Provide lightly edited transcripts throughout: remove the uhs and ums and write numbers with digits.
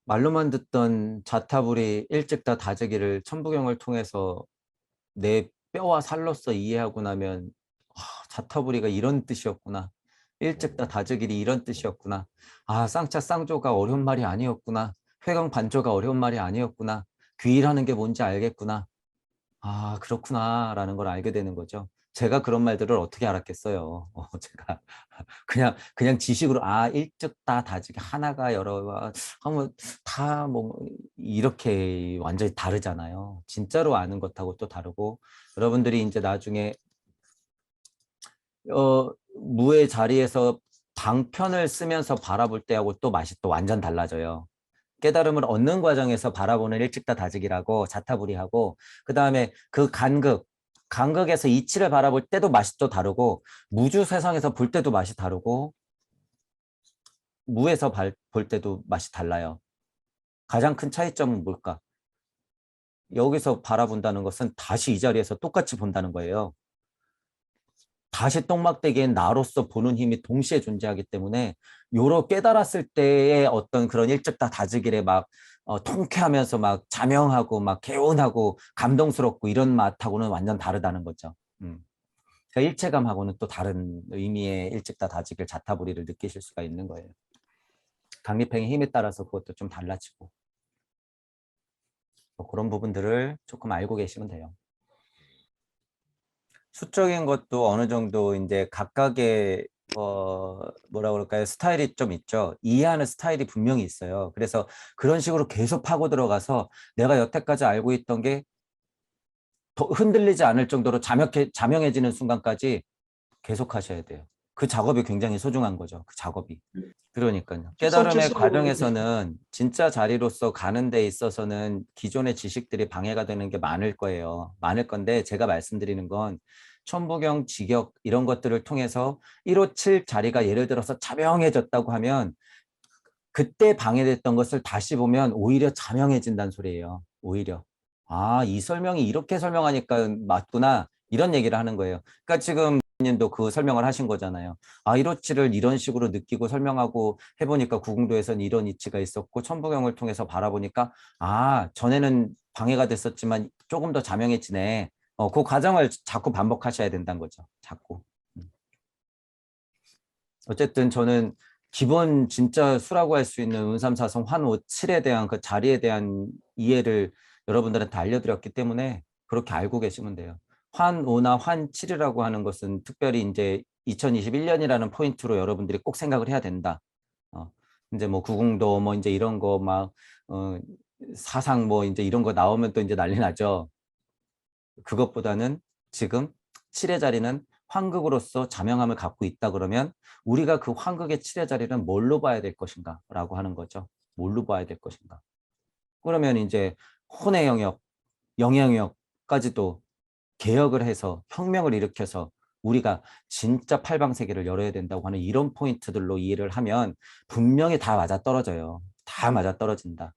말로만 듣던 자타불이 일찍다 다지기를 천부경을 통해서 내 뼈와 살로서 이해하고 나면 자타불이가 이런 뜻이었구나. 일찍다 다지기리 이런 뜻이었구나. 아, 쌍차 쌍조가 어려운 말이 아니었구나. 회광 반조가 어려운 말이 아니었구나. 귀일하는 게 뭔지 알겠구나. 아, 그렇구나 라는 걸 알게 되는 거죠. 제가 그런 말들을 어떻게 알았겠어요. 제가 그냥 지식으로 일찍 다 다지기 하나가 여러가 하면 다 뭐 이렇게 완전히 다르잖아요. 진짜로 아는 것하고 또 다르고 여러분들이 이제 나중에 무의 자리에서 방편을 쓰면서 바라볼 때하고 또 맛이 또 완전 달라져요. 깨달음을 얻는 과정에서 바라보는 일찍다 다지기라고 자타불이하고 그다음에 그 간극에서 이치를 바라볼 때도 맛이 또 다르고 무주 세상에서 볼 때도 맛이 다르고 무에서 볼 때도 맛이 달라요. 가장 큰 차이점은 뭘까? 여기서 바라본다는 것은 다시 이 자리에서 똑같이 본다는 거예요. 다시 똥막대기엔 나로서 보는 힘이 동시에 존재하기 때문에 요로 깨달았을 때의 어떤 그런 일찍 다 다지기를 막 통쾌하면서 막 자명하고 막 개운하고 감동스럽고 이런 맛하고는 완전 다르다는 거죠. 그러니까 일체감하고는 또 다른 의미의 일찍 다 다지기를 자타불이를 느끼실 수가 있는 거예요. 강립행의 힘에 따라서 그것도 좀 달라지고 뭐 그런 부분들을 조금 알고 계시면 돼요. 수적인 것도 어느 정도 이제 각각의 뭐라 그럴까요? 스타일이 좀 있죠. 이해하는 스타일이 분명히 있어요. 그래서 그런 식으로 계속 파고 들어가서 내가 여태까지 알고 있던 게 더 흔들리지 않을 정도로 자명해지는 순간까지 계속 하셔야 돼요. 그 작업이 굉장히 소중한 거죠. 그 작업이. 그러니까요. 첫 번째 깨달음의 수업은 과정에서는 진짜 자리로서 가는 데 있어서는 기존의 지식들이 방해가 되는 게 많을 거예요. 많을 건데 제가 말씀드리는 건 천부경, 직역 이런 것들을 통해서 157 자리가 예를 들어서 자명해졌다고 하면 그때 방해됐던 것을 다시 보면 오히려 자명해진다는 소리예요. 오히려. 이 설명이 이렇게 설명하니까 맞구나. 이런 얘기를 하는 거예요. 그러니까 지금 님도 그 설명을 하신 거잖아요. 이로치를 이런 식으로 느끼고 설명하고 해보니까 구궁도에서는 이런 이치가 있었고 천부경을 통해서 바라보니까 전에는 방해가 됐었지만 조금 더 자명해지네. 그 과정을 자꾸 반복하셔야 된다는 거죠. 자꾸. 음. 어쨌든 저는 기본 진짜 수라고 할 수 있는 운삼사성 환오 7에 대한 그 자리에 대한 이해를 여러분들한테 알려드렸기 때문에 그렇게 알고 계시면 돼요. 환오나 환7이라고 하는 것은 특별히 이제 2021년이라는 포인트로 여러분들이 꼭 생각을 해야 된다. 이제 뭐 구궁도 뭐 이제 이런 거 막 사상 뭐 이제 이런 거 나오면 또 이제 난리 나죠. 그것보다는 지금 7의 자리는 환극으로서 자명함을 갖고 있다 그러면 우리가 그 환극의 7의 자리는 뭘로 봐야 될 것인가 라고 하는 거죠. 뭘로 봐야 될 것인가. 그러면 이제 혼의 영역, 영의 영역까지도 개혁을 해서 혁명을 일으켜서 우리가 진짜 팔방세계를 열어야 된다고 하는 이런 포인트들로 이해를 하면 분명히 다 맞아떨어져요. 다 맞아떨어진다.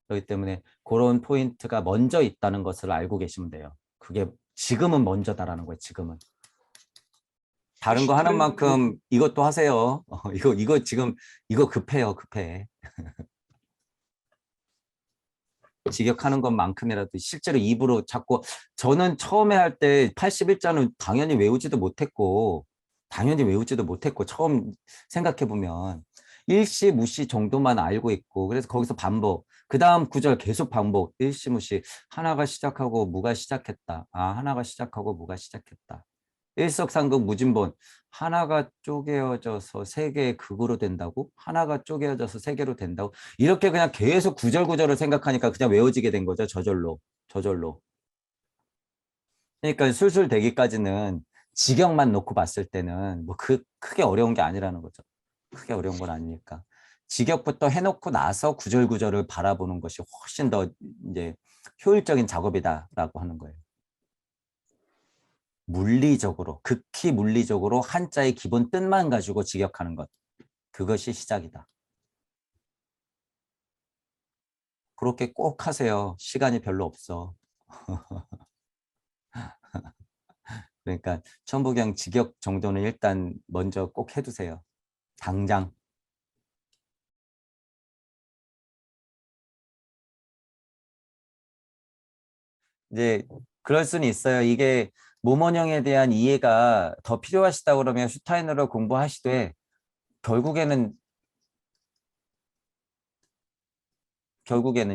그렇기 때문에 그런 포인트가 먼저 있다는 것을 알고 계시면 돼요. 그게 지금은 먼저다라는 거예요. 지금은. 다른 거 혹시 하는 그럼 만큼 이것도 하세요. 이거 지금 이거 급해요. 급해. 직역하는 것만큼이라도 실제로 입으로 자꾸 저는 처음에 할 때 81자는 당연히 외우지도 못했고 처음 생각해 보면 일시 무시 정도만 알고 있고 그래서 거기서 반복 그 다음 구절 계속 반복 일시 무시 하나가 시작하고 무가 시작했다. 하나가 시작하고 무가 시작했다. 일석삼극 무진본 하나가 쪼개어져서 세 개의 극으로 된다고? 하나가 쪼개어져서 세 개로 된다고? 이렇게 그냥 계속 구절구절을 생각하니까 그냥 외워지게 된 거죠. 저절로. 저절로. 그러니까 술술 되기까지는 직역만 놓고 봤을 때는 뭐 크게 어려운 게 아니라는 거죠. 크게 어려운 건 아니니까. 직역부터 해놓고 나서 구절구절을 바라보는 것이 훨씬 더 이제 효율적인 작업이다라고 하는 거예요. 물리적으로, 극히 물리적으로 한자의 기본 뜻만 가지고 직역하는 것. 그것이 시작이다. 그렇게 꼭 하세요. 시간이 별로 없어. 그러니까 천부경 직역 정도는 일단 먼저 꼭 해두세요. 당장. 이제 그럴 수는 있어요. 이게 모먼형에 대한 이해가 더 필요하시다 그러면 슈타이너를 공부하시되 결국에는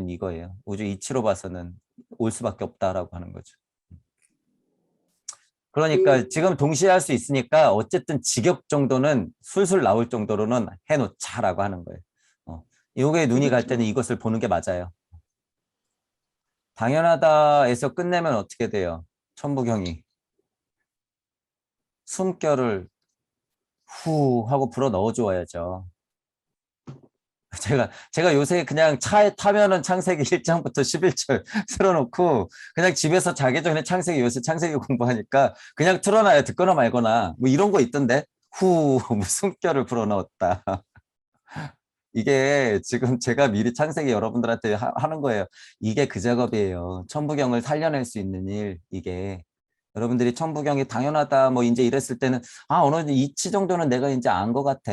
이거예요. 우주 이치로 봐서는 올 수밖에 없다라고 하는 거죠. 그러니까 지금 동시에 할 수 있으니까 어쨌든 직역 정도는 술술 나올 정도로는 해놓자라고 하는 거예요. 이게 눈이 갈 때는 이것을 보는 게 맞아요. 당연하다에서 끝내면 어떻게 돼요? 천부경이 숨결을 후 하고 불어 넣어 주어야죠. 제가 요새 그냥 차에 타면은 창세기 1장부터 11절 틀어놓고 그냥 집에서 자기 전에 창세기 요새 창세기 공부하니까 그냥 틀어놔요. 듣거나 말거나 뭐 이런 거 있던데 후 숨결을 불어 넣었다. 이게 지금 제가 미리 창세기 여러분들한테 하는 거예요. 이게 그 작업이에요. 천부경을 살려낼 수 있는 일, 이게. 여러분들이 천부경이 당연하다, 뭐, 이제 이랬을 때는, 어느 정도 이치 정도는 내가 이제 안 것 같아.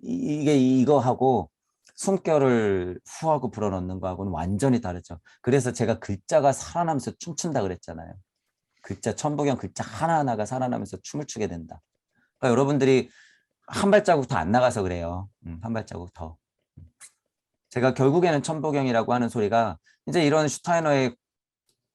이게 이거 하고, 숨결을 후하고 불어넣는 거하고는 완전히 다르죠. 그래서 제가 글자가 살아나면서 춤춘다 그랬잖아요. 천부경 글자 하나하나가 살아나면서 춤을 추게 된다. 그러니까 여러분들이 한 발자국 더 안 나가서 그래요. 한 발자국 더. 제가 결국에는 천부경이라고 하는 소리가 이제 이런 슈타이너의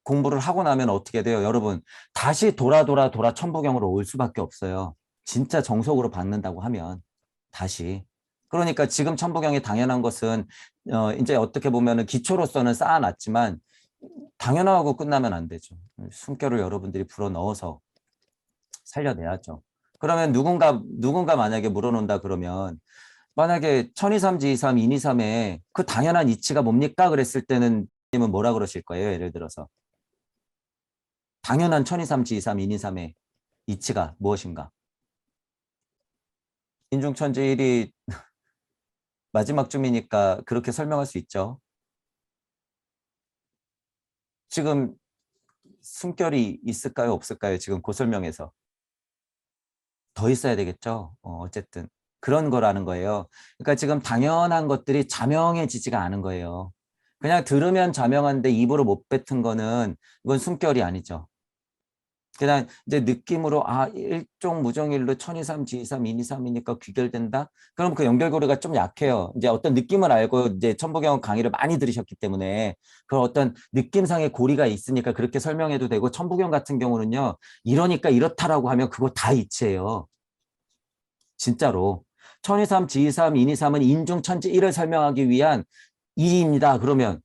공부를 하고 나면 어떻게 돼요? 여러분, 다시 돌아 천부경으로 올 수밖에 없어요. 진짜 정석으로 받는다고 하면 다시. 그러니까 지금 천부경이 당연한 것은 이제 어떻게 보면은 기초로서는 쌓아놨지만 당연하고 끝나면 안 되죠. 숨결을 여러분들이 불어 넣어서 살려내야죠. 그러면 누군가 만약에 물어놓는다 그러면 만약에 1023, 지이삼, 인이삼에 그 당연한 이치가 뭡니까? 그랬을 때는 님은 뭐라 그러실 거예요? 예를 들어서 당연한 1023, 지이삼, 인이삼의 이치가 무엇인가? 인중천지일이 마지막 쯤이니까 그렇게 설명할 수 있죠. 지금 숨결이 있을까요? 없을까요? 지금 그 설명에서. 더 있어야 되겠죠. 어쨌든 그런 거라는 거예요. 그러니까 지금 당연한 것들이 자명해지지가 않은 거예요. 그냥 들으면 자명한데 입으로 못 뱉은 거는 이건 숨결이 아니죠. 그냥 이제 느낌으로 일종 무정일로 천이삼, 지이삼, 인이삼이니까 귀결된다. 그럼 그 연결고리가 좀 약해요. 이제 어떤 느낌을 알고 이제 천부경 강의를 많이 들으셨기 때문에 그 어떤 느낌상의 고리가 있으니까 그렇게 설명해도 되고 천부경 같은 경우는요. 이러니까 이렇다라고 하면 그거 다 이치예요. 진짜로. 천이삼, 지이삼, 인이삼은 인중천지 일을 설명하기 위한 이입니다. 그러면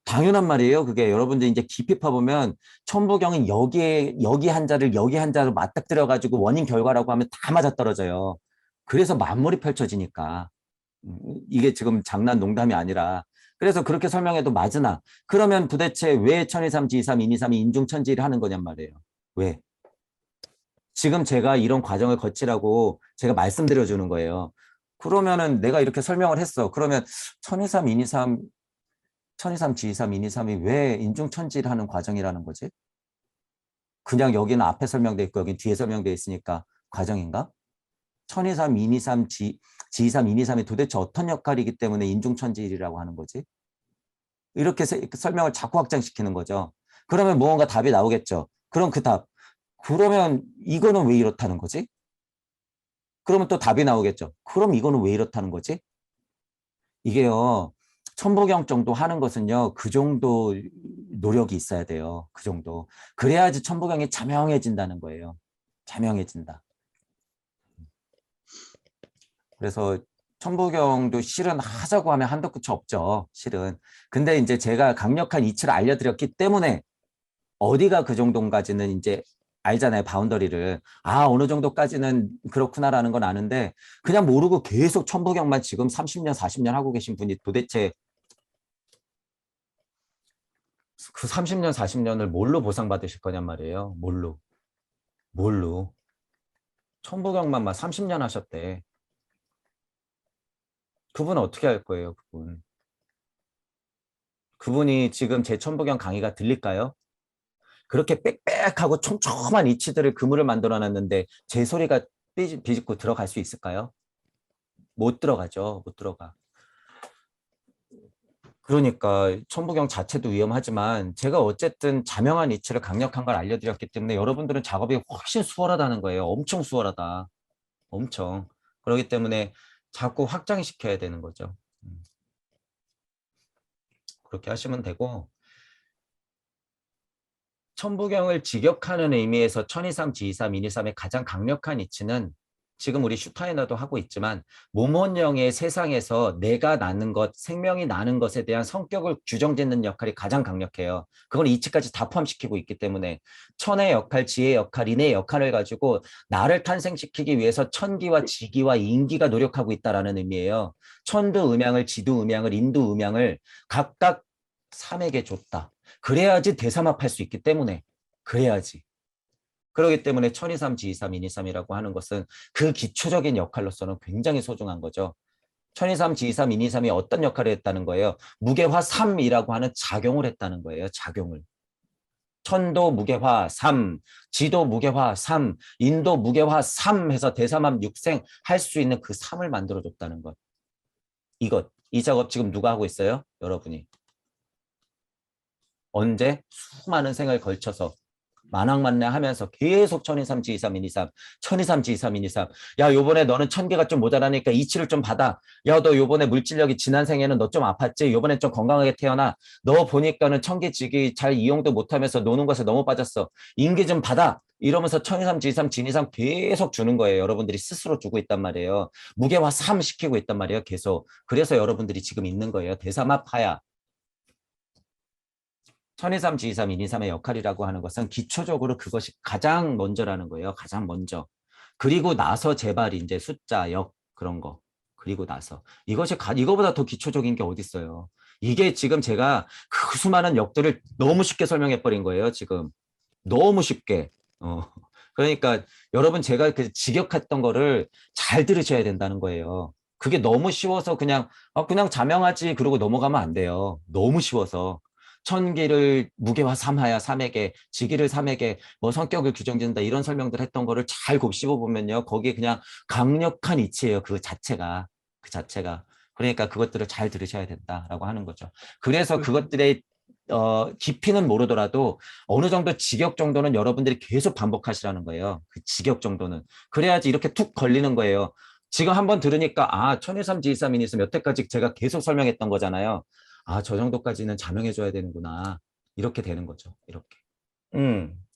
당연한 말이에요. 그게 여러분들 이제 깊이 파보면 천부경은 여기 한자를 여기 한자로 맞닥뜨려 가지고 원인 결과라고 하면 다 맞아떨어져요. 그래서 만물이 펼쳐지니까 이게 지금 장난 농담이 아니라 그래서 그렇게 설명해도 맞으나 그러면 도대체 왜 천이삼, 지이삼, 인이삼이 인중천지를 하는 거냔 말이에요. 왜? 지금 제가 이런 과정을 거치라고 제가 말씀드려 주는 거예요. 그러면은 내가 이렇게 설명을 했어. 그러면 천이삼, 인이삼, 지이삼, 인이삼이 왜 인중천지를 하는 과정이라는 거지? 그냥 여기는 앞에 설명돼 있고 여기 뒤에 설명돼 있으니까 과정인가? 천이삼, 인이삼, 지이삼, 인이삼이 도대체 어떤 역할이기 때문에 인중천지일이라고 하는 거지? 이렇게 설명을 자꾸 확장시키는 거죠. 그러면 무언가 답이 나오겠죠. 그럼 그 답. 그러면 이거는 왜 이렇다는 거지? 그러면 또 답이 나오겠죠. 그럼 이거는 왜 이렇다는 거지? 이게요. 천부경 정도 하는 것은요. 그 정도 노력이 있어야 돼요. 그 정도. 그래야지 천부경이 자명해진다는 거예요. 자명해진다. 그래서 천부경도 실은 하자고 하면 한도 끝이 없죠. 실은. 근데 이제 제가 강력한 이치를 알려드렸기 때문에 어디가 그 정도까지는 이제 알잖아요. 바운더리를. 어느 정도까지는 그렇구나라는 건 아는데 그냥 모르고 계속 천부경만 지금 30년, 40년 하고 계신 분이 도대체 그 30년, 40년을 뭘로 보상받으실 거냔 말이에요. 뭘로. 천부경만 막 30년 하셨대. 그분은 어떻게 할 거예요, 그분. 그분이 지금 제 천부경 강의가 들릴까요? 그렇게 빽빽하고 촘촘한 이치들을 그물을 만들어 놨는데 제 소리가 비집고 들어갈 수 있을까요? 못 들어가죠. 못 들어가. 그러니까 천부경 자체도 위험하지만 제가 어쨌든 자명한 이치를 강력한 걸 알려드렸기 때문에 여러분들은 작업이 훨씬 수월하다는 거예요. 엄청 수월하다. 엄청. 그렇기 때문에 자꾸 확장시켜야 되는 거죠. 그렇게 하시면 되고 천부경을 직역하는 의미에서 천이삼, 지이삼, 인이삼의 가장 강력한 이치는 지금 우리 슈타이너도 하고 있지만 모몬령의 세상에서 내가 나는 것, 생명이 나는 것에 대한 성격을 규정짓는 역할이 가장 강력해요. 그건 이치까지 다 포함시키고 있기 때문에 천의 역할, 지의 역할, 인의 역할을 가지고 나를 탄생시키기 위해서 천기와 지기와 인기가 노력하고 있다는 의미예요. 천도 음양을, 지도 음양을, 인도 음양을 각각 삼에게 줬다. 그래야지 대삼합할 수 있기 때문에 그래야지. 그렇기 때문에 천이삼, 지이삼, 인이삼이라고 하는 것은 그 기초적인 역할로서는 굉장히 소중한 거죠. 천이삼, 지이삼, 인이삼이 어떤 역할을 했다는 거예요? 무게화 3이라고 하는 작용을 했다는 거예요. 작용을. 천도 무게화 3, 지도 무게화 3, 인도 무게화 3 해서 대삼합 육생 할 수 있는 그 3을 만들어줬다는 것. 이 작업 지금 누가 하고 있어요? 여러분이. 언제? 수많은 생을 걸쳐서 만학만내하면서 계속 천이삼, 지이삼, 인이삼, 천이삼, 지이삼, 인이삼. 야, 요번에 너는 천개가 좀 모자라니까 이치를 좀 받아. 야, 너 요번에 물질력이 지난 생에는 너 좀 아팠지? 요번에 좀 건강하게 태어나. 너 보니까는 천기지기 잘 이용도 못하면서 노는 것에 너무 빠졌어. 인기 좀 받아. 이러면서 천이삼, 지이삼, 진이삼 계속 주는 거예요. 여러분들이 스스로 주고 있단 말이에요. 무게화 3 시키고 있단 말이에요. 계속. 그래서 여러분들이 지금 있는 거예요. 대삼합하야. 천이삼, 지이삼, 인이삼의 역할이라고 하는 것은 기초적으로 그것이 가장 먼저라는 거예요. 가장 먼저. 그리고 나서 제발 이제 숫자, 역 그런 거. 그리고 나서 이거보다 더 기초적인 게 어디 있어요. 이게 지금 제가 그 수많은 역들을 너무 쉽게 설명해 버린 거예요. 지금 너무 쉽게. 그러니까 여러분 제가 그 직역했던 거를 잘 들으셔야 된다는 거예요. 그게 너무 쉬워서 그냥 자명하지 그러고 넘어가면 안 돼요. 너무 쉬워서. 천기를 무게와 삼하야 삼에게, 지기를 삼에게, 뭐 성격을 규정짓는다 이런 설명들 했던 거를 잘 곱씹어 보면요. 거기에 그냥 강력한 이치예요. 그 자체가. 그 자체가. 그러니까 그것들을 잘 들으셔야 된다라고 하는 거죠. 그래서 그것들의 깊이는 모르더라도 어느 정도 직역 정도는 여러분들이 계속 반복하시라는 거예요. 그 직역 정도는. 그래야지 이렇게 툭 걸리는 거예요. 지금 한번 들으니까 천일삼, 지이삼, 인이삼 여태까지 제가 계속 설명했던 거잖아요. 저 정도까지는 자명해줘야 되는구나. 이렇게 되는 거죠. 이렇게.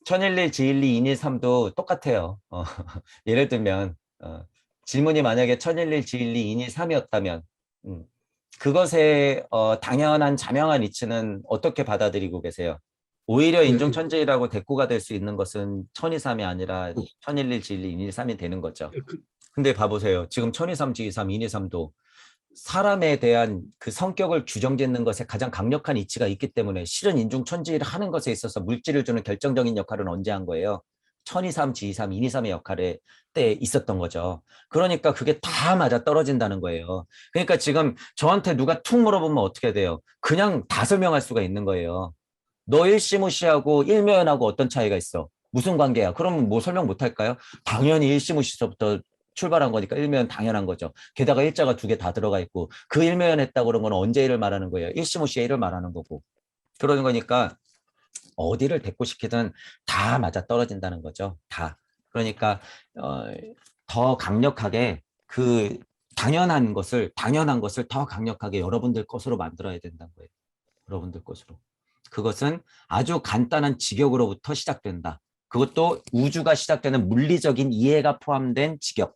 천일리, 지일리, 인일삼도 똑같아요. 예를 들면 질문이 만약에 천일리, 지일리, 인일삼이었다면 그것의 당연한 자명한 이치는 어떻게 받아들이고 계세요? 오히려 인종천재라고 대꾸가 될 수 있는 것은 천이삼이 아니라 천일일, 지일리, 인일삼이 되는 거죠. 근데 봐보세요. 지금 천이삼, 지이삼, 인이삼도 사람에 대한 그 성격을 규정짓는 것에 가장 강력한 이치가 있기 때문에 실은 인중천지를 하는 것에 있어서 물질을 주는 결정적인 역할은 언제 한 거예요? 천이삼, 지이삼, 인이삼의 역할에 때 있었던 거죠. 그러니까 그게 다 맞아 떨어진다는 거예요. 그러니까 지금 저한테 누가 툭 물어보면 어떻게 돼요? 그냥 다 설명할 수가 있는 거예요. 너 일시무시하고 일묘연하고 어떤 차이가 있어? 무슨 관계야? 그러면 뭐 설명 못 할까요? 당연히 일시무시서부터 출발한 거니까 일묘연 당연한 거죠. 게다가 일자가 두 개 다 들어가 있고 그 일묘연 했다고 그런 건 언제 일을 말하는 거예요? 일시무시의 일을 말하는 거고. 그러는 거니까 어디를 대꾸시키든 다 맞아 떨어진다는 거죠. 다. 그러니까 어, 더 강력하게 그 당연한 것을 더 강력하게 여러분들 것으로 만들어야 된다는 거예요. 여러분들 것으로. 그것은 아주 간단한 직역으로부터 시작된다. 그것도 우주가 시작되는 물리적인 이해가 포함된 직역.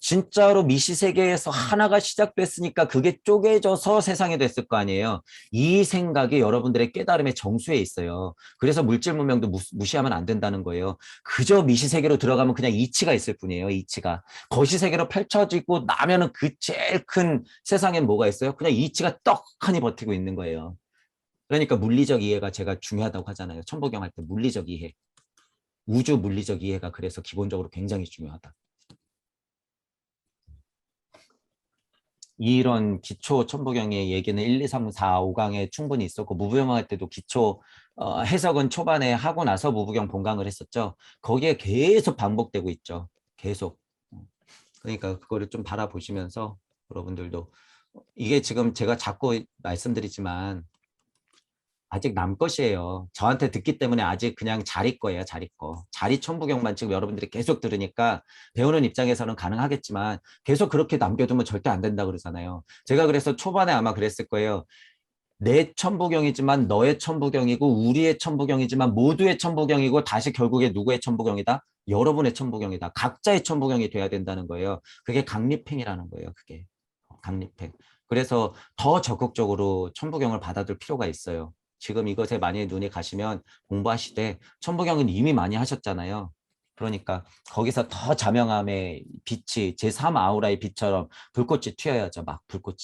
진짜로 미시 세계에서 하나가 시작됐으니까 그게 쪼개져서 세상이 됐을 거 아니에요. 이 생각이 여러분들의 깨달음의 정수에 있어요. 그래서 물질 문명도 무시하면 안 된다는 거예요. 그저 미시 세계로 들어가면 그냥 이치가 있을 뿐이에요. 이치가. 거시 세계로 펼쳐지고 나면은 그 제일 큰 세상엔 뭐가 있어요? 그냥 이치가 떡하니 버티고 있는 거예요. 그러니까 물리적 이해가 제가 중요하다고 하잖아요. 천부경 할 때 물리적 이해. 우주 물리적 이해가 그래서 기본적으로 굉장히 중요하다. 이런 기초 천부경의 얘기는 1, 2, 3, 4, 5강에 충분히 있었고 무부경 할 때도 기초 해석은 초반에 하고 나서 무부경 본강을 했었죠. 거기에 계속 반복되고 있죠. 계속. 그러니까 그거를 좀 바라보시면서 여러분들도 이게 지금 제가 자꾸 말씀드리지만 아직 남 것이에요. 저한테 듣기 때문에 아직 그냥 자리 거예요, 자리 거. 자리 천부경만 지금 여러분들이 계속 들으니까 배우는 입장에서는 가능하겠지만 계속 그렇게 남겨두면 절대 안 된다 그러잖아요. 제가 그래서 초반에 아마 그랬을 거예요. 내 천부경이지만 너의 천부경이고 우리의 천부경이지만 모두의 천부경이고 다시 결국에 누구의 천부경이다? 여러분의 천부경이다. 각자의 천부경이 돼야 된다는 거예요. 그게 강립행이라는 거예요. 그게 강립행. 그래서 더 적극적으로 천부경을 받아들 필요가 있어요. 지금 이것에 많이 눈이 가시면 공부하시되 천부경은 이미 많이 하셨잖아요. 그러니까 거기서 더 자명함의 빛이 제3 아우라의 빛처럼 불꽃이 튀어야죠. 막 불꽃이.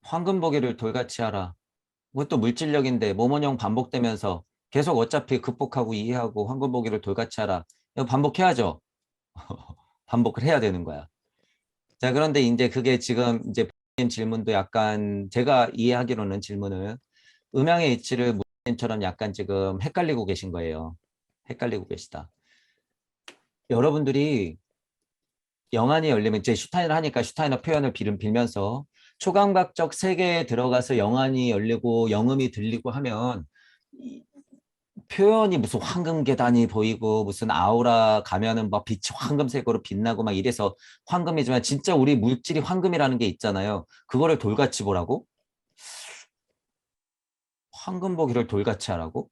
황금보기를 돌같이 하라. 그것도 물질력인데 모모형 반복되면서 계속 어차피 극복하고 이해하고 황금보기를 돌같이 하라. 이거 반복해야죠. 반복을 해야 되는 거야. 자, 그런데 이제 그게 지금 이제 본인 질문도 약간 제가 이해하기로는 질문을 음양의 이치를 무님처럼 약간 지금 헷갈리고 계신 거예요. 헷갈리고 계시다. 여러분들이 영안이 열리면 이제 슈타인을 하니까 슈타인어 표현을 빌면서 초감각적 세계에 들어가서 영안이 열리고 영음이 들리고 하면 표현이 무슨 황금 계단이 보이고 무슨 아우라 가면은 막 빛이 황금색으로 빛나고 막 이래서 황금이지만 진짜 우리 물질이 황금이라는 게 있잖아요. 그거를 돌같이 보라고? 황금 보기를 돌같이 하라고?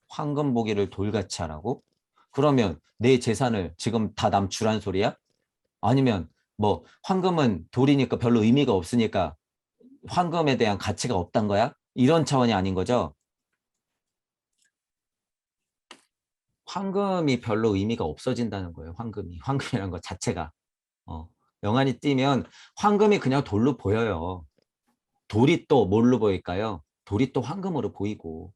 황금 보기를 돌같이 하라고? 그러면 내 재산을 지금 다 남 주란 소리야? 아니면 뭐 황금은 돌이니까 별로 의미가 없으니까 황금에 대한 가치가 없단 거야? 이런 차원이 아닌 거죠? 황금이 별로 의미가 없어진다는 거예요. 황금이. 황금이라는 것 자체가. 어, 명안이 띄면 황금이 그냥 돌로 보여요. 돌이 또 뭘로 보일까요? 돌이 또 황금으로 보이고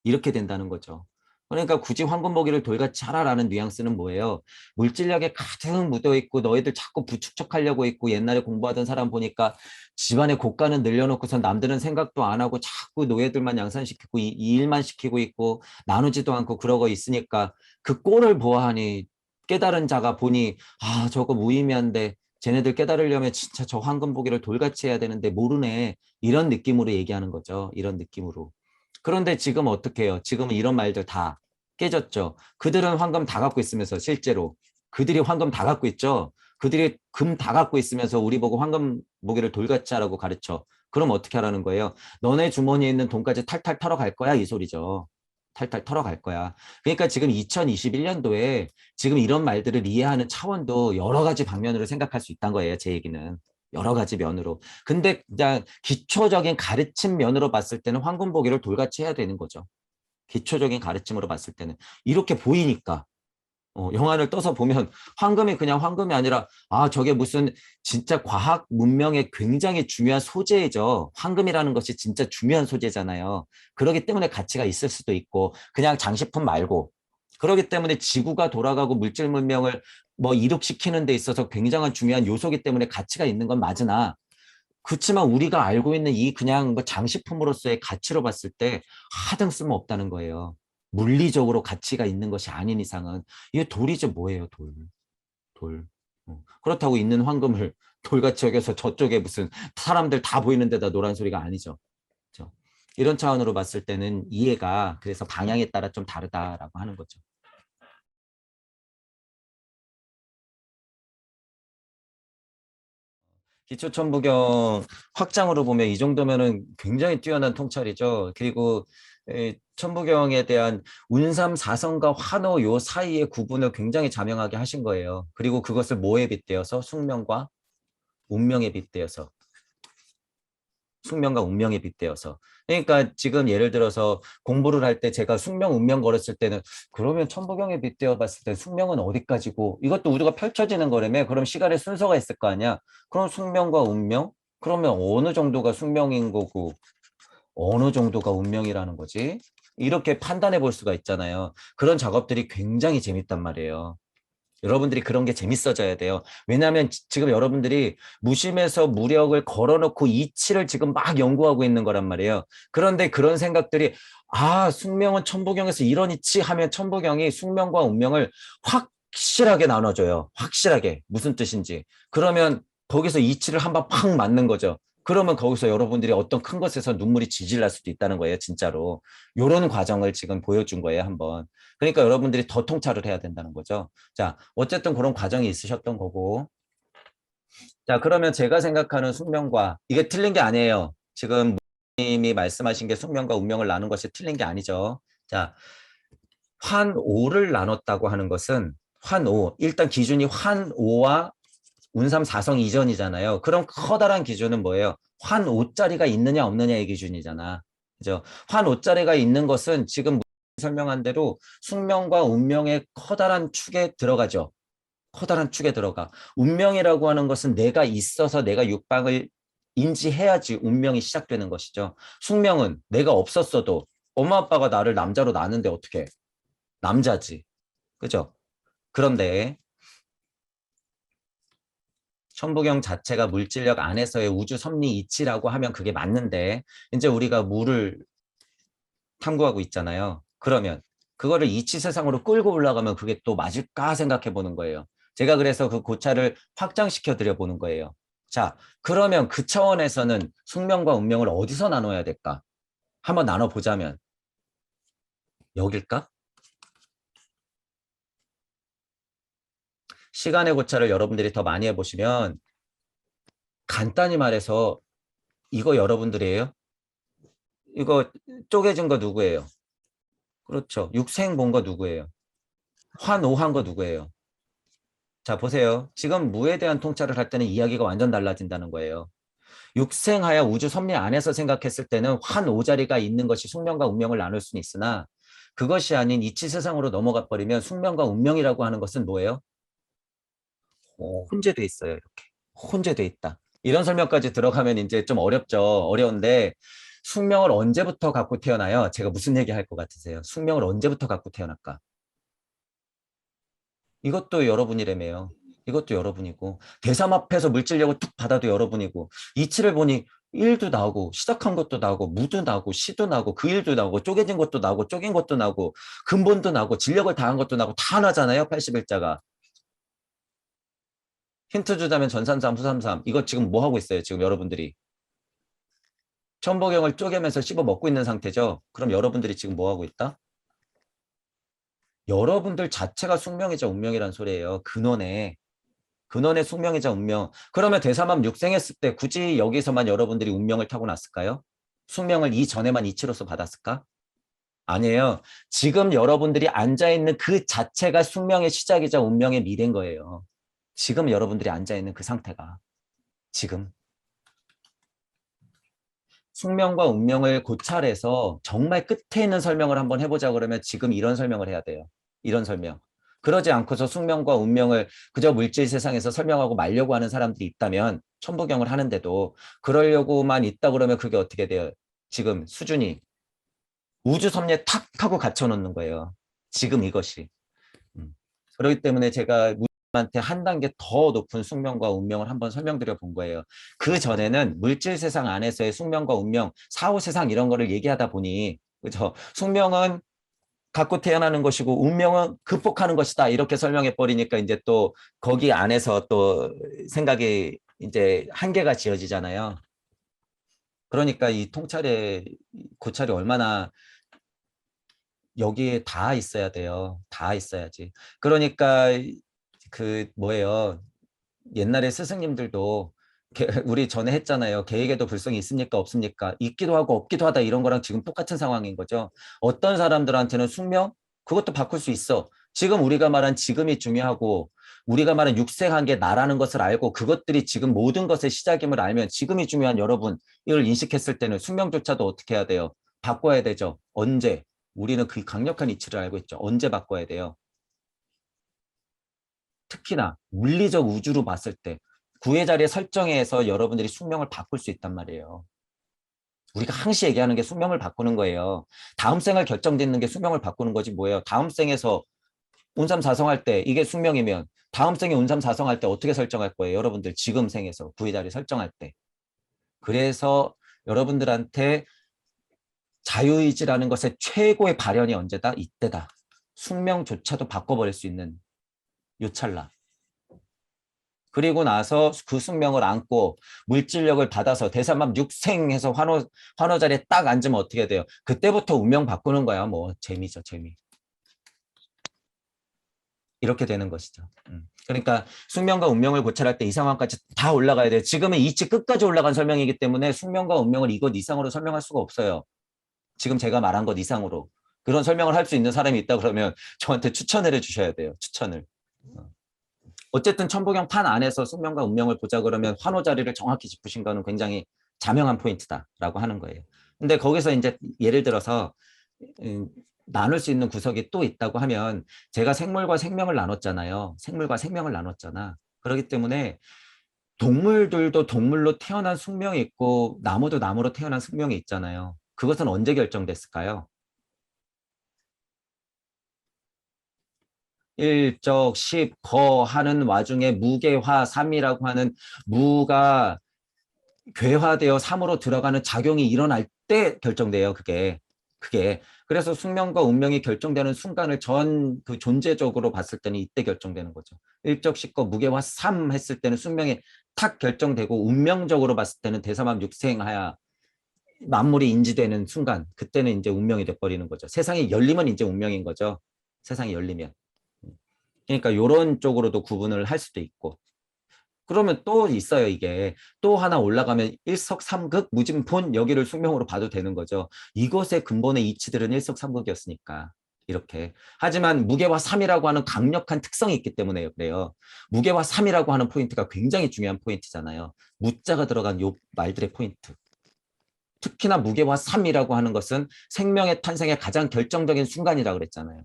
이렇게 된다는 거죠. 그러니까 굳이 황금보기를 돌같이 하라라는 뉘앙스는 뭐예요? 물질력에 가득 묻어있고 너희들 자꾸 부축적하려고 있고 옛날에 공부하던 사람 보니까 집안에 고가는 늘려놓고서 남들은 생각도 안 하고 자꾸 노예들만 양산시키고 이 일만 시키고 있고 나누지도 않고 그러고 있으니까 그 꼴을 보아하니 깨달은 자가 보니 아 저거 무의미한데 쟤네들 깨달으려면 진짜 저 황금보기를 돌같이 해야 되는데 모르네 이런 느낌으로 얘기하는 거죠. 이런 느낌으로. 그런데 지금 어떻게 해요? 지금은 이런 말들 다 깨졌죠. 그들은 황금 다 갖고 있으면서 실제로 그들이 황금 다 갖고 있죠. 그들이 금 다 갖고 있으면서 우리 보고 황금 무게를 돌같이 하라고 가르쳐. 그럼 어떻게 하라는 거예요? 너네 주머니에 있는 돈까지 탈탈 털어갈 거야 이 소리죠. 탈탈 털어갈 거야. 그러니까 지금 2021년도에 지금 이런 말들을 이해하는 차원도 여러 가지 방면으로 생각할 수 있다는 거예요. 제 얘기는. 여러 가지 면으로. 근데 그냥 기초적인 가르침 면으로 봤을 때는 황금보기를 돌같이 해야 되는 거죠. 기초적인 가르침으로 봤을 때는. 이렇게 보이니까. 영화를 떠서 보면 황금이 그냥 황금이 아니라 아 저게 무슨 진짜 과학 문명의 굉장히 중요한 소재죠. 황금이라는 것이 진짜 중요한 소재잖아요. 그렇기 때문에 가치가 있을 수도 있고 그냥 장식품 말고 그렇기 때문에 지구가 돌아가고 물질 문명을 뭐 이룩시키는 데 있어서 굉장한 중요한 요소기 때문에 가치가 있는 건 맞으나 그렇지만 우리가 알고 있는 이 그냥 뭐 장식품으로서의 가치로 봤을 때 하등 쓸모없다는 거예요. 물리적으로 가치가 있는 것이 아닌 이상은 이게 돌이죠 뭐예요 돌. 돌. 그렇다고 있는 황금을 돌같이 여겨서 저쪽에 무슨 사람들 다 보이는 데다 노란 소리가 아니죠. 그렇죠? 이런 차원으로 봤을 때는 이해가 그래서 방향에 따라 좀 다르다라고 하는 거죠. 기초천부경 확장으로 보면 이 정도면은 굉장히 뛰어난 통찰이죠. 그리고 천부경에 대한 운삼 사성과 환호 요 사이의 구분을 굉장히 자명하게 하신 거예요. 그리고 그것을 뭐에 빗대어서 숙명과 운명에 빗대어서 숙명과 운명에 빗대어서 그러니까 지금 예를 들어서 공부를 할 때 제가 숙명 운명 걸었을 때는 그러면 천부경에 빗대어 봤을 때 숙명은 어디까지고 이것도 우리가 펼쳐지는 거라며 그럼 시간의 순서가 있을 거 아니야 그럼 숙명과 운명 그러면 어느 정도가 숙명인 거고 어느 정도가 운명이라는 거지 이렇게 판단해 볼 수가 있잖아요 그런 작업들이 굉장히 재밌단 말이에요 여러분들이 그런 게 재밌어져야 돼요. 왜냐하면 지금 여러분들이 무심해서 무력을 걸어놓고 이치를 지금 막 연구하고 있는 거란 말이에요. 그런데 그런 생각들이 아, 숙명은 천부경에서 이런 이치 하면 천부경이 숙명과 운명을 확실하게 나눠줘요. 확실하게. 무슨 뜻인지. 그러면 거기서 이치를 한번 팍 맞는 거죠. 그러면 거기서 여러분들이 어떤 큰 것에서 눈물이 지질 날 수도 있다는 거예요, 진짜로. 요런 과정을 지금 보여준 거예요, 한번. 그러니까 여러분들이 더 통찰을 해야 된다는 거죠. 자, 어쨌든 그런 과정이 있으셨던 거고. 자, 그러면 제가 생각하는 숙명과, 이게 틀린 게 아니에요. 지금 님이 말씀하신 게 숙명과 운명을 나눈 것이 틀린 게 아니죠. 자, 환오를 나눴다고 하는 것은 환오, 일단 기준이 환오와 운삼 사성 이전이잖아요. 그럼 커다란 기준은 뭐예요? 환오자리가 있느냐 없느냐의 기준이잖아. 그죠? 환오자리가 있는 것은 지금 설명한 대로 숙명과 운명의 커다란 축에 들어가죠. 커다란 축에 들어가. 운명이라고 하는 것은 내가 있어서 내가 육방을 인지해야지 운명이 시작되는 것이죠. 숙명은 내가 없었어도 엄마 아빠가 나를 남자로 낳았는데 어떻게 남자지. 그죠? 그런데 천부경 자체가 물질력 안에서의 우주 섭리 이치라고 하면 그게 맞는데 이제 우리가 물을 탐구하고 있잖아요. 그러면 그거를 이치 세상으로 끌고 올라가면 그게 또 맞을까 생각해 보는 거예요. 제가 그래서 그 고찰을 확장시켜 드려 보는 거예요. 자, 그러면 그 차원에서는 숙명과 운명을 어디서 나눠야 될까? 한번 나눠 보자면 여길까? 시간의 고찰을 여러분들이 더 많이 해보시면 간단히 말해서 이거 여러분들이에요? 이거 쪼개진 거 누구예요? 그렇죠. 육생 본 거 누구예요? 환오한 거 누구예요? 자, 보세요. 지금 무에 대한 통찰을 할 때는 이야기가 완전 달라진다는 거예요. 육생하여 우주 섭리 안에서 생각했을 때는 환오자리가 있는 것이 숙명과 운명을 나눌 수는 있으나 그것이 아닌 이치 세상으로 넘어가 버리면 숙명과 운명이라고 하는 것은 뭐예요? 혼재돼 있어요. 이렇게. 혼재돼 있다. 이런 설명까지 들어가면 이제 좀 어렵죠. 어려운데 숙명을 언제부터 갖고 태어나요? 제가 무슨 얘기 할 것 같으세요? 숙명을 언제부터 갖고 태어날까? 이것도 여러분이라며요. 이것도 여러분이고 대삼 앞에서 물질력을 툭 받아도 여러분이고 이치를 보니 일도 나오고 시작한 것도 나오고 무도 나오고 시도 나오고 그 일도 나오고 쪼개진 것도 나오고 쪼갠 것도 나오고 근본도 나오고 진력을 다한 것도 나오고 다 나잖아요. 81자가. 힌트 주자면 전산삼, 후삼삼. 이거 지금 뭐 하고 있어요? 지금 여러분들이. 천보경을 쪼개면서 씹어 먹고 있는 상태죠. 그럼 여러분들이 지금 뭐 하고 있다? 여러분들 자체가 숙명이자 운명이란 소리예요. 근원의 숙명이자 운명. 그러면 대사맘 육생했을 때 굳이 여기서만 여러분들이 운명을 타고났을까요? 숙명을 이전에만 이치로서 받았을까? 아니에요. 지금 여러분들이 앉아있는 그 자체가 숙명의 시작이자 운명의 미래인 거예요. 지금 여러분들이 앉아있는 그 상태가. 지금. 숙명과 운명을 고찰해서 정말 끝에 있는 설명을 한번 해보자 그러면 지금 이런 설명을 해야 돼요. 이런 설명. 그러지 않고서 숙명과 운명을 그저 물질 세상에서 설명하고 말려고 하는 사람들이 있다면 천부경을 하는데도 그러려고만 있다 그러면 그게 어떻게 돼요? 지금 수준이 우주 섭리에 탁 하고 갇혀놓는 거예요. 지금 이것이. 그렇기 때문에 제가 한테 한 단계 더 높은 숙명과 운명을 한번 설명드려 본 거예요. 그 전에는 물질 세상 안에서의 숙명과 운명, 사후 세상 이런 거를 얘기하다 보니 그죠? 숙명은 갖고 태어나는 것이고 운명은 극복하는 것이다. 이렇게 설명해 버리니까 이제 또 거기 안에서 또 생각이 이제 한계가 지어지잖아요. 그러니까 이 통찰의 고찰이 얼마나 여기에 다 있어야 돼요. 다 있어야지. 그러니까 그 뭐예요? 옛날에 스승님들도 우리 전에 했잖아요. 계획에도 불성이 있습니까? 없습니까? 있기도 하고 없기도 하다 이런 거랑 지금 똑같은 상황인 거죠. 어떤 사람들한테는 숙명? 그것도 바꿀 수 있어. 지금 우리가 말한 지금이 중요하고 우리가 말한 육생한 게 나라는 것을 알고 그것들이 지금 모든 것의 시작임을 알면 지금이 중요한 여러분 이걸 인식했을 때는 숙명조차도 어떻게 해야 돼요? 바꿔야 되죠. 언제? 우리는 그 강력한 이치를 알고 있죠. 언제 바꿔야 돼요? 특히나 물리적 우주로 봤을 때 구의 자리에 설정해서 여러분들이 숙명을 바꿀 수 있단 말이에요. 우리가 항시 얘기하는 게 숙명을 바꾸는 거예요. 다음 생을 결정짓는 게 숙명을 바꾸는 거지 뭐예요. 다음 생에서 운삼사성할 때 이게 숙명이면 다음 생에 운삼사성할 때 어떻게 설정할 거예요? 여러분들 지금 생에서 구의자리 설정할 때. 그래서 여러분들한테 자유의지라는 것의 최고의 발현이 언제다? 이때다. 숙명조차도 바꿔버릴 수 있는 요 찰나. 그리고 나서 그 숙명을 안고 물질력을 받아서 대삼합 육생해서 환호 자리에 딱 앉으면 어떻게 돼요? 그때부터 운명 바꾸는 거야. 뭐 재미죠, 재미. 이렇게 되는 것이죠. 그러니까 숙명과 운명을 고찰할 때 이 상황까지 다 올라가야 돼요. 지금은 이치 끝까지 올라간 설명이기 때문에 숙명과 운명을 이것 이상으로 설명할 수가 없어요. 지금 제가 말한 것 이상으로. 그런 설명을 할 수 있는 사람이 있다 그러면 저한테 추천을 해주셔야 돼요. 추천을. 어쨌든 천부경 판 안에서 숙명과 운명을 보자 그러면 환호 자리를 정확히 짚으신 거는 굉장히 자명한 포인트다라고 하는 거예요. 근데 거기서 이제 예를 들어서 음, 나눌 수 있는 구석이 또 있다고 하면 제가 생물과 생명을 나눴잖아요. 생물과 생명을 나눴잖아. 그렇기 때문에 동물들도 동물로 태어난 숙명이 있고 나무도 나무로 태어난 숙명이 있잖아요. 그것은 언제 결정됐을까요? 일적, 십, 거 하는 와중에 무게화, 삼이라고 하는 무가 괴화되어 삼으로 들어가는 작용이 일어날 때 결정돼요. 그게. 그래서 숙명과 운명이 결정되는 순간을 전 그 존재적으로 봤을 때는 이때 결정되는 거죠. 일적, 십거, 무게화, 삼 했을 때는 숙명이 탁 결정되고 운명적으로 봤을 때는 대삼합 육생하야 만물이 인지되는 순간 그때는 이제 운명이 돼버리는 거죠. 세상이 열리면 이제 운명인 거죠. 세상이 열리면. 그러니까 이런 쪽으로도 구분을 할 수도 있고 그러면 또 있어요. 이게 또 하나 올라가면 일석삼극 무진본 여기를 숙명으로 봐도 되는 거죠. 이것의 근본의 이치들은 일석삼극이었으니까 이렇게. 하지만 무게와 삼이라고 하는 강력한 특성이 있기 때문에 그래요. 무게와 삼이라고 하는 포인트가 굉장히 중요한 포인트잖아요. 무자가 들어간 요 말들의 포인트. 특히나 무게와 삼이라고 하는 것은 생명의 탄생의 가장 결정적인 순간이라고 그랬잖아요.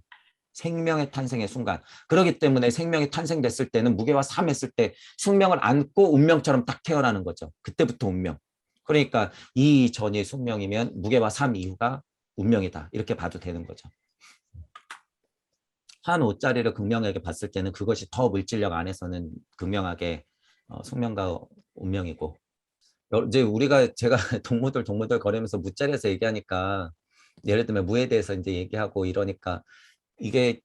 생명의 탄생의 순간. 그렇기 때문에 생명이 탄생됐을 때는 무게와 삼 했을 때 숙명을 안고 운명처럼 딱 태어나는 거죠. 그때부터 운명. 그러니까 이 전이 숙명이면 무게와 삼 이후가 운명이다. 이렇게 봐도 되는 거죠. 한 5짜리를 극명하게 봤을 때는 그것이 더 물질력 안에서는 극명하게 숙명과 운명이고 이제 우리가 제가 동무들 거리면서 무자리에서 얘기하니까 예를 들면 무에 대해서 이제 얘기하고 이러니까 이게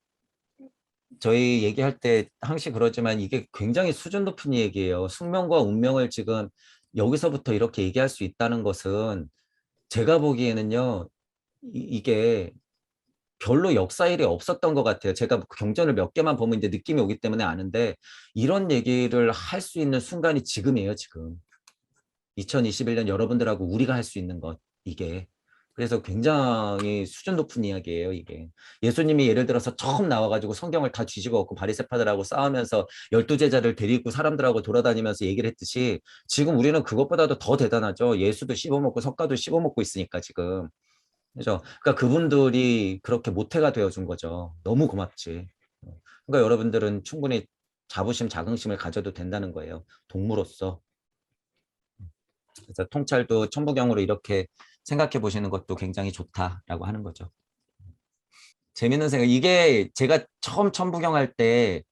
저희 얘기할 때 항상 그러지만 이게 굉장히 수준 높은 얘기예요. 숙명과 운명을 지금 여기서부터 이렇게 얘기할 수 있다는 것은 제가 보기에는요, 이게 별로 역사 일이 없었던 것 같아요. 제가 경전을 몇 개만 보면 이제 느낌이 오기 때문에 아는데 이런 얘기를 할 수 있는 순간이 지금이에요, 지금. 2021년 여러분들하고 우리가 할 수 있는 것, 이게. 그래서 굉장히 수준 높은 이야기예요, 이게. 예수님이 예를 들어서 처음 나와가지고 성경을 다 뒤집어 엎고 바리새파들하고 싸우면서 12제자를 데리고 사람들하고 돌아다니면서 얘기를 했듯이 지금 우리는 그것보다도 더 대단하죠. 예수도 씹어먹고 석가도 씹어먹고 있으니까 지금. 그죠? 그러니까 그분들이 그렇게 모태가 되어준 거죠. 너무 고맙지. 그러니까 여러분들은 충분히 자부심, 자긍심을 가져도 된다는 거예요. 동무로서. 그래서 통찰도 천부경으로 이렇게 생각해 보시는 것도 굉장히 좋다라고 하는 거죠. 재밌는 생각. 이게 제가 처음 천부경 할 때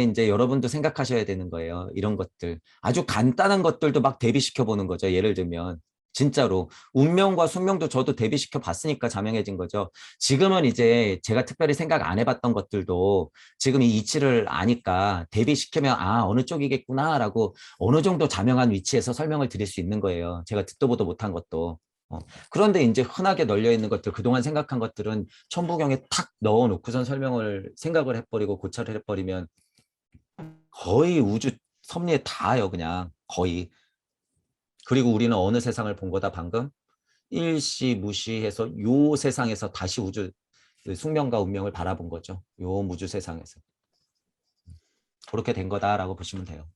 이제 여러분도 생각하셔야 되는 거예요. 이런 것들. 아주 간단한 것들도 막 대비시켜 보는 거죠. 예를 들면. 진짜로. 운명과 숙명도 저도 대비시켜 봤으니까 자명해진 거죠. 지금은 이제 제가 특별히 생각 안 해봤던 것들도 지금 이 이치를 아니까 대비시키면 아, 어느 쪽이겠구나라고 어느 정도 자명한 위치에서 설명을 드릴 수 있는 거예요. 제가 듣도 보도 못한 것도. 그런데 이제 흔하게 널려 있는 것들, 그동안 생각한 것들은 천부경에 탁 넣어놓고선 설명을 생각을 해버리고 고찰을 해버리면 거의 우주 섭리에 닿아요, 그냥 거의. 그리고 우리는 어느 세상을 본 거다 방금? 일시 무시해서 요 세상에서 다시 우주 그 숙명과 운명을 바라본 거죠. 요 무주 세상에서. 그렇게 된 거다라고 보시면 돼요.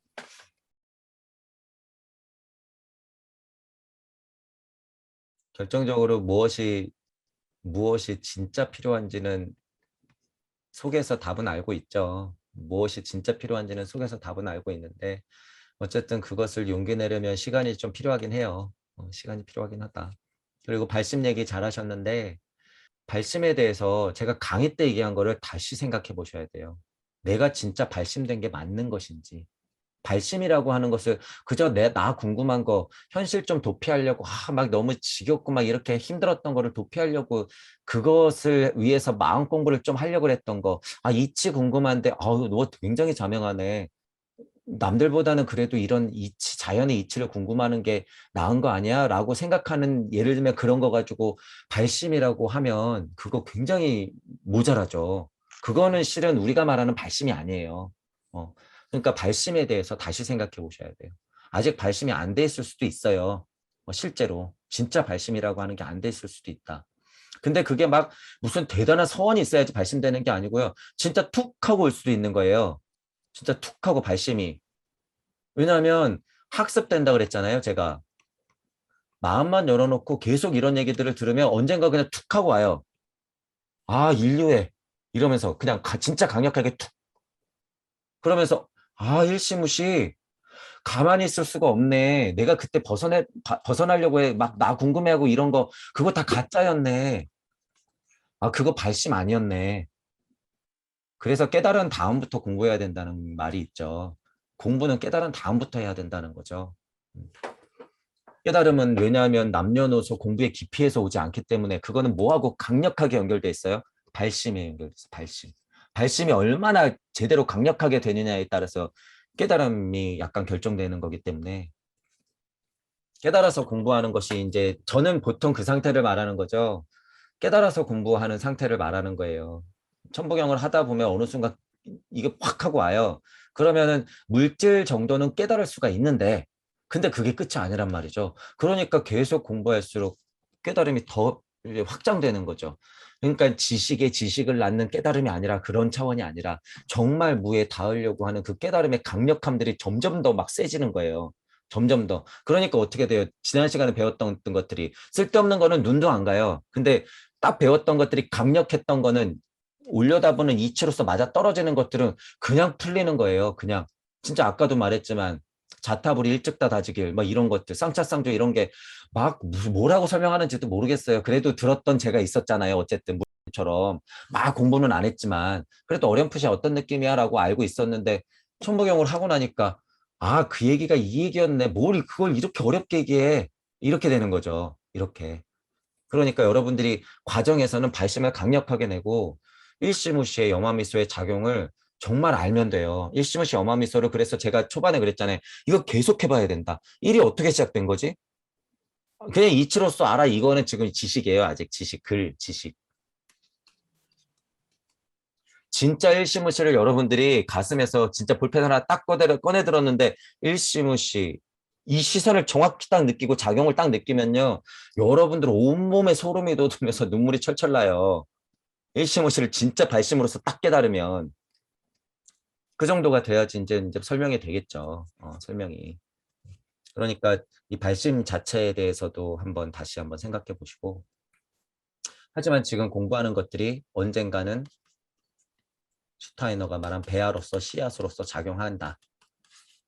결정적으로 무엇이 진짜 필요한지는 속에서 답은 알고 있죠. 무엇이 진짜 필요한지는 속에서 답은 알고 있는데 어쨌든 그것을 용기 내려면 시간이 좀 필요하긴 해요. 시간이 필요하긴 하다. 그리고 발심 얘기 잘 하셨는데 발심에 대해서 제가 강의 때 얘기한 거를 다시 생각해 보셔야 돼요. 내가 진짜 발심된 게 맞는 것인지. 발심이라고 하는 것을 그저 나 궁금한 거 현실 좀 도피하려고 막 너무 지겹고 막 이렇게 힘들었던 거를 도피하려고 그것을 위해서 마음 공부를 좀 하려고 했던 거. 이치 궁금한데 너 굉장히 자명하네. 남들보다는 그래도 이런 이치, 자연의 이치를 궁금하는 게 나은 거 아니야? 라고 생각하는, 예를 들면 그런 거 가지고 발심이라고 하면 그거 굉장히 모자라죠. 그거는 실은 우리가 말하는 발심이 아니에요. 어. 그러니까 발심에 대해서 다시 생각해 보셔야 돼요. 아직 발심이 안 돼 있을 수도 있어요. 실제로. 진짜 발심이라고 하는 게 안 돼 있을 수도 있다. 근데 그게 막 무슨 대단한 서원이 있어야지 발심되는 게 아니고요. 진짜 툭 하고 올 수도 있는 거예요. 진짜 툭 하고 발심이. 왜냐하면 학습된다 그랬잖아요. 제가 마음만 열어놓고 계속 이런 얘기들을 들으면 언젠가 그냥 툭 하고 와요. 인류애 이러면서 그냥 진짜 강력하게 툭. 그러면서 일시무시 가만히 있을 수가 없네. 내가 그때 벗어나려고 해. 막 나 궁금해하고 이런 거 그거 다 가짜였네. 그거 발심 아니었네. 그래서 깨달은 다음부터 공부해야 된다는 말이 있죠. 공부는 깨달은 다음부터 해야 된다는 거죠. 깨달음은 왜냐하면 남녀노소 공부의 깊이에서 오지 않기 때문에 그거는 뭐하고 강력하게 연결돼 있어요? 발심에 연결돼 있어요. 발심. 발심이 얼마나 제대로 강력하게 되느냐에 따라서 깨달음이 약간 결정되는 거기 때문에 깨달아서 공부하는 것이 이제 저는 보통 그 상태를 말하는 거죠. 깨달아서 공부하는 상태를 말하는 거예요. 천부경을 하다 보면 어느 순간 이게 확 하고 와요. 그러면은 물질 정도는 깨달을 수가 있는데 근데 그게 끝이 아니란 말이죠. 그러니까 계속 공부할수록 깨달음이 더 이제 확장되는 거죠. 그러니까 지식을 낳는 깨달음이 아니라 그런 차원이 아니라 정말 무에 닿으려고 하는 그 깨달음의 강력함들이 점점 더 막 세지는 거예요. 점점 더. 그러니까 어떻게 돼요? 지난 시간에 배웠던 것들이 쓸데없는 거는 눈도 안 가요. 근데 딱 배웠던 것들이 강력했던 거는 올려다보는 이치로서 맞아 떨어지는 것들은 그냥 풀리는 거예요. 그냥 진짜 아까도 말했지만 자타불이 일찍다 다지길 막 이런 것들 쌍차쌍조 이런 게 막 뭐라고 설명하는지도 모르겠어요. 그래도 들었던 제가 있었잖아요. 어쨌든 물처럼 막 공부는 안 했지만 그래도 어렴풋이 어떤 느낌이야라고 알고 있었는데 천부경을 하고 나니까 그 얘기가 이 얘기였네. 뭘 그걸 이렇게 어렵게 얘기해. 이렇게 되는 거죠. 이렇게. 그러니까 여러분들이 과정에서는 발심을 강력하게 내고 일시무시의 염화미소의 작용을 정말 알면 돼요. 일시무시 염화미소를 그래서 제가 초반에 그랬잖아요. 이거 계속 해봐야 된다. 일이 어떻게 시작된 거지? 그냥 이치로서 알아. 이거는 지금 지식이에요. 아직 지식, 글, 지식. 진짜 일시무시를 여러분들이 가슴에서 진짜 볼펜 하나 딱 꺼내 들었는데 일시무시 이 시선을 정확히 딱 느끼고 작용을 딱 느끼면요. 여러분들 온몸에 소름이 돋으면서 눈물이 철철 나요. 일시무시를 진짜 발심으로서 딱 깨달으면 그 정도가 돼야지 이제 설명이 되겠죠. 설명이. 그러니까 이 발심 자체에 대해서도 다시 한번 생각해 보시고 하지만 지금 공부하는 것들이 언젠가는 슈타이너가 말한 배아로서 씨앗으로서 작용한다.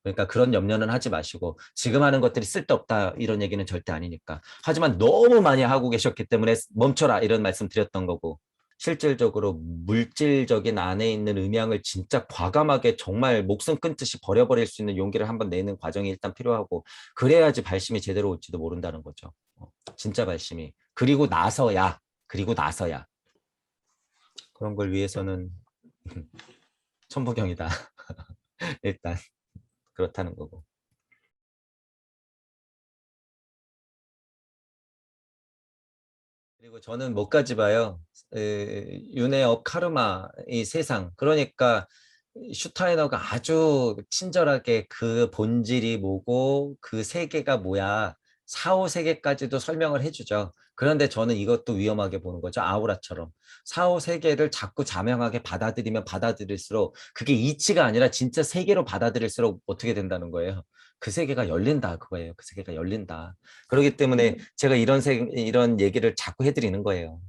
그러니까 그런 염려는 하지 마시고 지금 하는 것들이 쓸데없다 이런 얘기는 절대 아니니까. 하지만 너무 많이 하고 계셨기 때문에 멈춰라 이런 말씀 드렸던 거고 실질적으로 물질적인 안에 있는 음양을 진짜 과감하게 정말 목숨 끊듯이 버려버릴 수 있는 용기를 한번 내는 과정이 일단 필요하고 그래야지 발심이 제대로 올지도 모른다는 거죠. 진짜 발심이. 그리고 나서야 그런 걸 위해서는 천부경이다. 일단 그렇다는 거고. 그리고 저는 뭐까지 봐요. 윤회업 카르마 이 세상. 그러니까 슈타이너가 아주 친절하게 그 본질이 뭐고 그 세계가 뭐야. 사후 세계까지도 설명을 해주죠. 그런데 저는 이것도 위험하게 보는 거죠. 아우라처럼. 사후 세계를 자꾸 자명하게 받아들이면 받아들일수록 그게 이치가 아니라 진짜 세계로 받아들일수록 어떻게 된다는 거예요. 그 세계가 열린다 그거예요. 그 세계가 열린다. 그렇기 때문에 제가 이런 얘기를 자꾸 해드리는 거예요.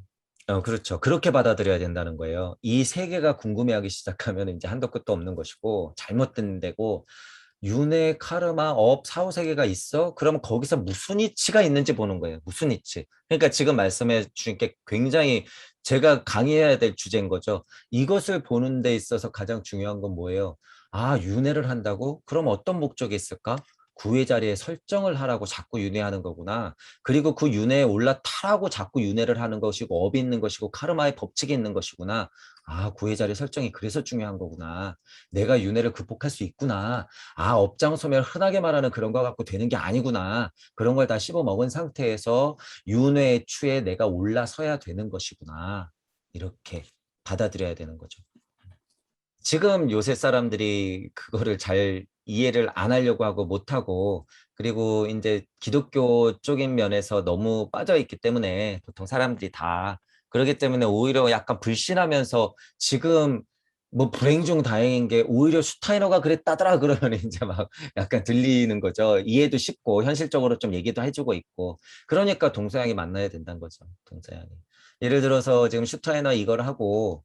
그렇죠. 그렇게 받아들여야 된다는 거예요. 이 세계가 궁금해하기 시작하면 이제 한도 끝도 없는 것이고 잘못된 데고 윤회, 카르마, 업, 사후 세계가 있어? 그러면 거기서 무슨 이치가 있는지 보는 거예요. 무슨 이치. 그러니까 지금 말씀해 주신 게 굉장히 제가 강의해야 될 주제인 거죠. 이것을 보는 데 있어서 가장 중요한 건 뭐예요? 아, 윤회를 한다고? 그럼 어떤 목적이 있을까? 구회 자리에 설정을 하라고 자꾸 윤회하는 거구나. 그리고 그 윤회에 올라타라고 자꾸 윤회를 하는 것이고 업이 있는 것이고 카르마의 법칙이 있는 것이구나. 아, 구회 자리 설정이 그래서 중요한 거구나. 내가 윤회를 극복할 수 있구나. 아, 업장소멸 흔하게 말하는 그런 거 갖고 되는 게 아니구나. 그런 걸 다 씹어먹은 상태에서 윤회의 추에 내가 올라서야 되는 것이구나. 이렇게 받아들여야 되는 거죠. 지금 요새 사람들이 그거를 잘 이해를 안 하려고 하고 못하고 그리고 이제 기독교 쪽인 면에서 너무 빠져 있기 때문에 보통 사람들이 다 그러기 때문에 오히려 약간 불신하면서 지금 뭐 불행 중 다행인 게 오히려 슈타이너가 그랬다더라 그러면 이제 막 약간 들리는 거죠. 이해도 쉽고 현실적으로 좀 얘기도 해주고 있고 그러니까 동서양이 만나야 된다는 거죠. 동서양이. 예를 들어서 지금 슈타이너 이걸 하고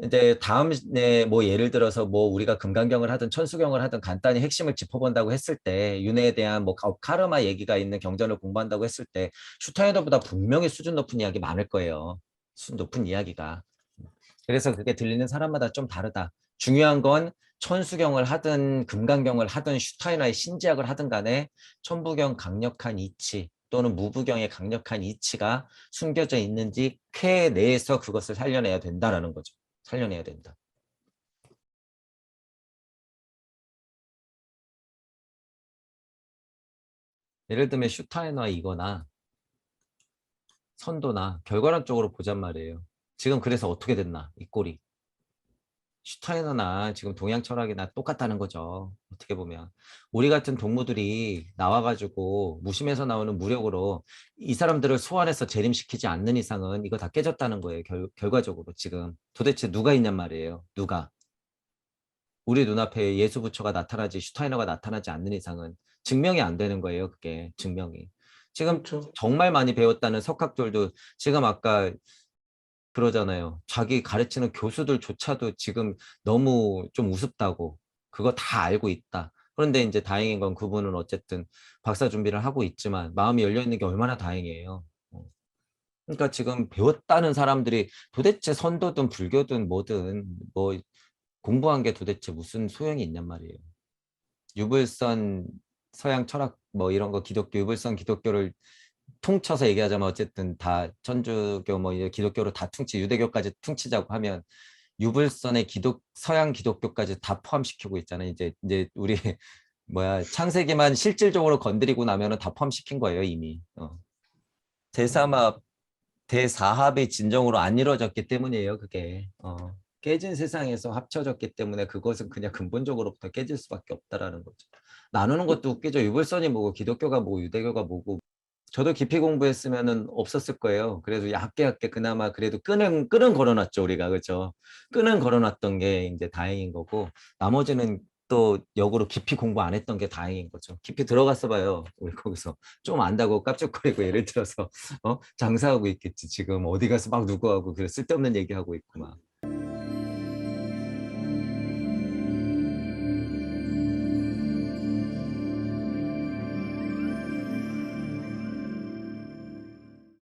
이제 다음에 뭐 예를 들어서 뭐 우리가 금강경을 하든 천수경을 하든 간단히 핵심을 짚어본다고 했을 때 윤회에 대한 뭐 카르마 얘기가 있는 경전을 공부한다고 했을 때 슈타이너보다 분명히 수준 높은 이야기 많을 거예요. 수준 높은 이야기가. 그래서 그게 들리는 사람마다 좀 다르다. 중요한 건 천수경을 하든 금강경을 하든 슈타이너의 신지학을 하든 간에 천부경 강력한 이치 또는 무부경의 강력한 이치가 숨겨져 있는지 쾌 내에서 그것을 살려내야 된다라는 거죠. 살려내야 된다. 예를 들면 슈타이너 이거나 선도나 결과론적으로 보잔 말이에요. 지금 그래서 어떻게 됐나 이 꼴이. 슈타이너나 지금 동양 철학이나 똑같다는 거죠. 어떻게 보면. 우리 같은 동무들이 나와가지고 무심에서 나오는 무력으로 이 사람들을 소환해서 재림시키지 않는 이상은 이거 다 깨졌다는 거예요. 결과적으로 지금. 도대체 누가 있냔 말이에요. 누가. 우리 눈앞에 예수 부처가 나타나지 슈타이너가 나타나지 않는 이상은 증명이 안 되는 거예요. 그게 증명이. 지금 그렇죠. 정말 많이 배웠다는 석학들도 지금 아까 그러잖아요. 자기 가르치는 교수들조차도 지금 너무 좀 우습다고 그거 다 알고 있다. 그런데 이제 다행인 건 그분은 어쨌든 박사 준비를 하고 있지만 마음이 열려 있는 게 얼마나 다행이에요. 그러니까 지금 배웠다는 사람들이 도대체 선도든 불교든 뭐든 뭐 공부한 게 도대체 무슨 소용이 있냔 말이에요. 유불선 서양 철학 뭐 이런 거 기독교 유불선 기독교를 통쳐서 얘기하자면 어쨌든 다 천주교 뭐 기독교로 다 퉁치 유대교까지 퉁치자고 하면 유불선의 서양 기독교까지 다 포함시키고 있잖아요. 이제 우리 뭐야 창세기만 실질적으로 건드리고 나면은 다 포함시킨 거예요 이미. 대사합 대사합이 진정으로 안 이루어졌기 때문이에요 그게. 깨진 세상에서 합쳐졌기 때문에 그것은 그냥 근본적으로부터 깨질 수밖에 없다라는 거죠. 나누는 것도 웃기죠. 유불선이 뭐고 기독교가 뭐고 유대교가 뭐고 저도 깊이 공부했으면은 없었을 거예요. 그래도 얕게 그나마 그래도 끈은 걸어놨죠 우리가 그죠. 끈은 걸어놨던 게 이제 다행인 거고 나머지는 또 역으로 깊이 공부 안 했던 게 다행인 거죠. 깊이 들어갔어 봐요. 우리 거기서 좀 안다고 깝죽거리고 예를 들어서 장사하고 있겠지 지금 어디 가서 막 누구하고 그래 쓸데없는 얘기하고 있고 막.